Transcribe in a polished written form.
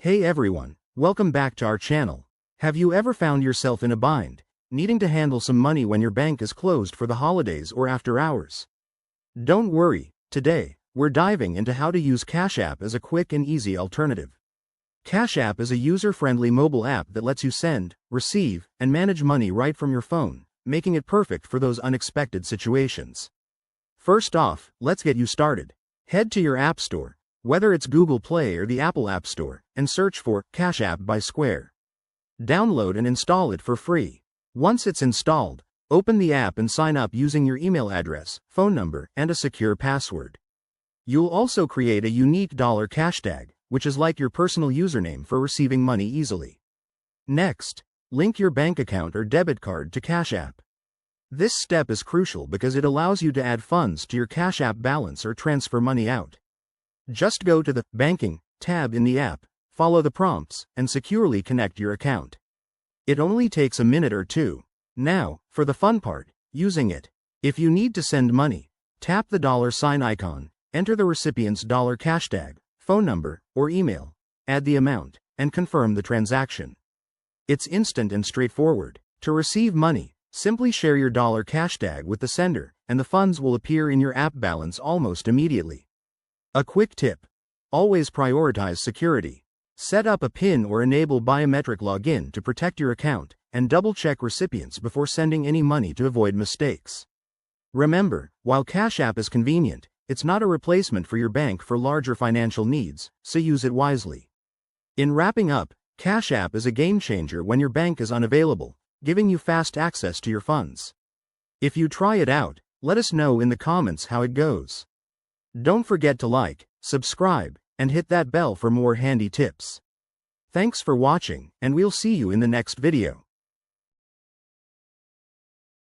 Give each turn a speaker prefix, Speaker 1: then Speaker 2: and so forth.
Speaker 1: Hey everyone, welcome back to our channel. Have you ever found yourself in a bind, needing to handle some money when your bank is closed for the holidays or after hours? Don't worry, today, we're diving into how to use Cash App as a quick and easy alternative. Cash App is a user-friendly mobile app that lets you send, receive, and manage money right from your phone, making it perfect for those unexpected situations. First off, let's get you started. Head to your App Store, whether it's Google Play or the Apple App Store, and search for Cash App by Square. Download and install it for free. Once it's installed, open the app and sign up using your email address, phone number, and a secure password. You'll also create a unique $cash tag, which is like your personal username for receiving money easily. Next, link your bank account or debit card to Cash App. This step is crucial because it allows you to add funds to your Cash App balance or transfer money out. Just go to the Banking tab in the app, follow the prompts, and securely connect your account. It only takes a minute or two. Now, for the fun part, using it. If you need to send money, tap the $sign icon, enter the recipient's cash tag, phone number, or email, add the amount, and confirm the transaction. It's instant and straightforward. To receive money, simply share your cash tag with the sender, and the funds will appear in your app balance almost immediately. A quick tip: always prioritize security. Set up a PIN or enable biometric login to protect your account, and double-check recipients before sending any money to avoid mistakes. Remember, while Cash App is convenient, it's not a replacement for your bank for larger financial needs, so use it wisely. In wrapping up, Cash App is a game changer when your bank is unavailable, giving you fast access to your funds. If you try it out, let us know in the comments how it goes. Don't forget to like, subscribe, and hit that bell for more handy tips. Thanks for watching, and we'll see you in the next video.